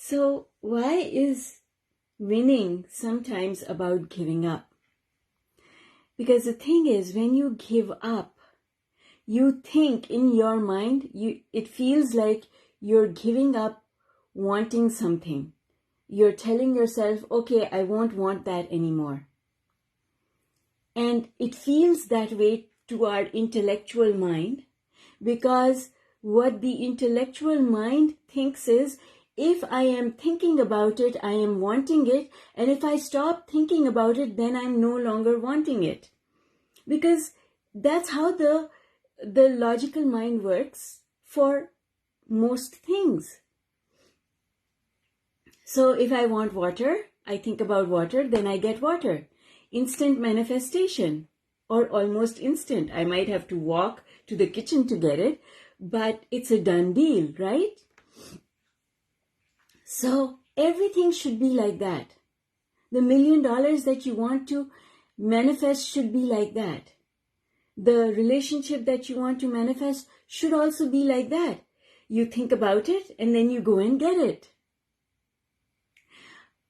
So why is winning sometimes about giving up? Because the thing is, when you give up, you think in your mind, it feels like you're giving up wanting something. You're telling yourself, okay, I won't want that anymore. And it feels that way to our intellectual mind, because what the intellectual mind thinks is, if I am thinking about it, I am wanting it. And if I stop thinking about it, then I'm no longer wanting it. Because that's how the logical mind works for most things. So if I want water, I think about water, then I get water. Instant manifestation, or almost instant. I might have to walk to the kitchen to get it, but it's a done deal, right? So everything should be like that. The $1 million that you want to manifest should be like that. The relationship that you want to manifest should also be like that. You think about it and then you go and get it.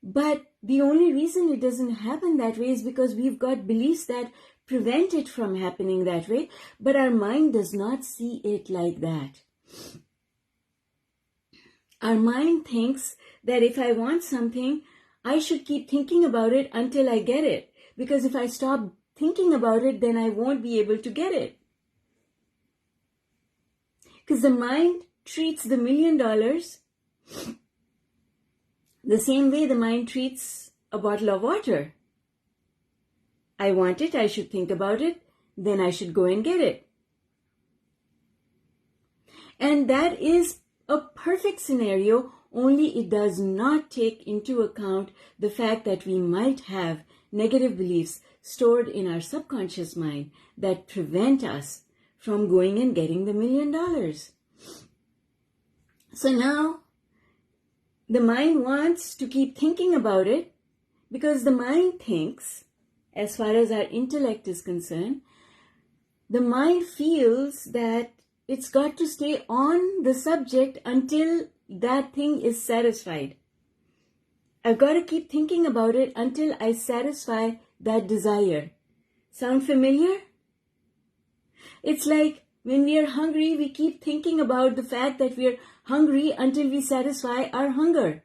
But the only reason it doesn't happen that way is because we've got beliefs that prevent it from happening that way, but our mind does not see it like that. Our mind thinks that if I want something, I should keep thinking about it until I get it. Because if I stop thinking about it, then I won't be able to get it. Because the mind treats the $1 million the same way the mind treats a bottle of water. I want it, I should think about it, then I should go and get it. And that is a perfect scenario, only it does not take into account the fact that we might have negative beliefs stored in our subconscious mind that prevent us from going and getting the $1 million. So now, the mind wants to keep thinking about it because the mind thinks, as far as our intellect is concerned, the mind feels that it's got to stay on the subject until that thing is satisfied. I've got to keep thinking about it until I satisfy that desire. Sound familiar? It's like when we are hungry, we keep thinking about the fact that we are hungry until we satisfy our hunger.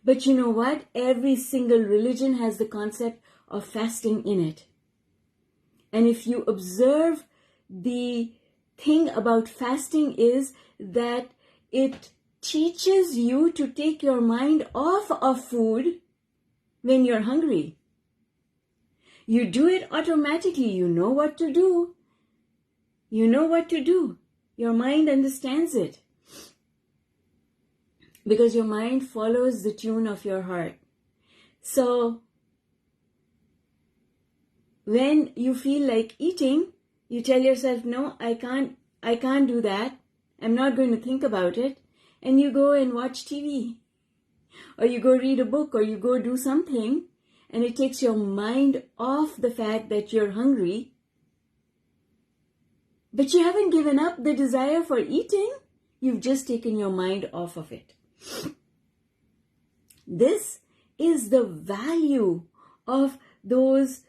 But you know what? Every single religion has the concept of fasting in it. And if you observe, the thing about fasting is that it teaches you to take your mind off of food when you're hungry. You do it automatically. You know what to do. You know what to do. Your mind understands it. Because your mind follows the tune of your heart. So, when you feel like eating, you tell yourself, no, I can't do that. I'm not going to think about it. And you go and watch TV. Or you go read a book, or you go do something. And it takes your mind off the fact that you're hungry. But you haven't given up the desire for eating. You've just taken your mind off of it. This is the value of those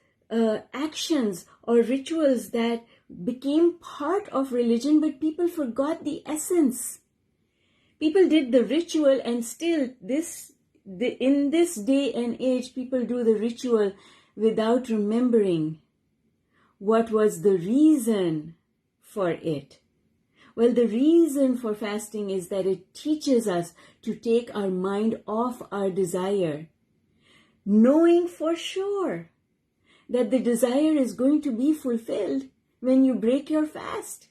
actions or rituals that became part of religion, but people forgot the essence. People did the ritual, and still in this day and age, people do the ritual without remembering what was the reason for it. Well, the reason for fasting is that it teaches us to take our mind off our desire, knowing for sure that the desire is going to be fulfilled when you break your fast.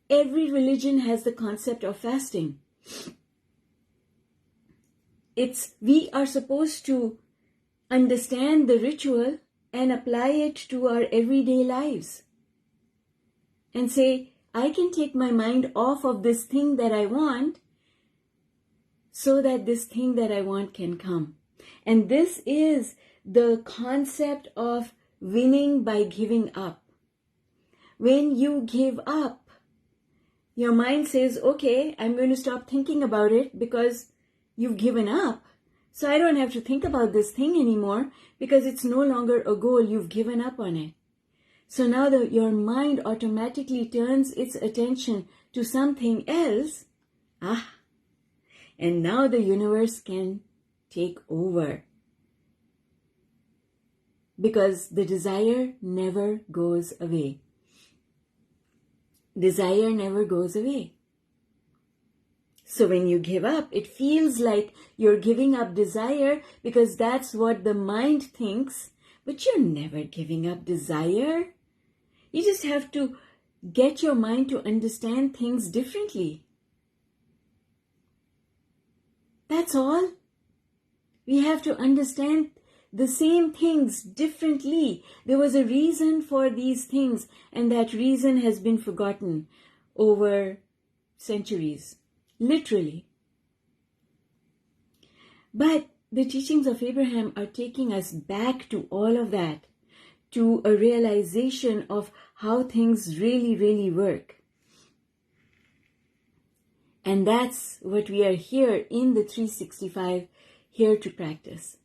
Every religion has the concept of fasting. We are supposed to understand the ritual and apply it to our everyday lives. And say, I can take my mind off of this thing that I want so that this thing that I want can come. And this is the concept of winning by giving up. when you give up, your mind says, okay, I'm going to stop thinking about it because you've given up. So I don't have to think about this thing anymore because it's no longer a goal. You've given up on it. So now your mind automatically turns its attention to something else. And now the universe can take over. Because the desire never goes away. Desire never goes away. So when you give up, it feels like you're giving up desire because that's what the mind thinks. But you're never giving up desire. You just have to get your mind to understand things differently. That's all. We have to understand the same things differently. There was a reason for these things, and that reason has been forgotten over centuries, literally. But the teachings of Abraham are taking us back to all of that, to a realization of how things really, really work. And that's what we are here in the 365, here to practice.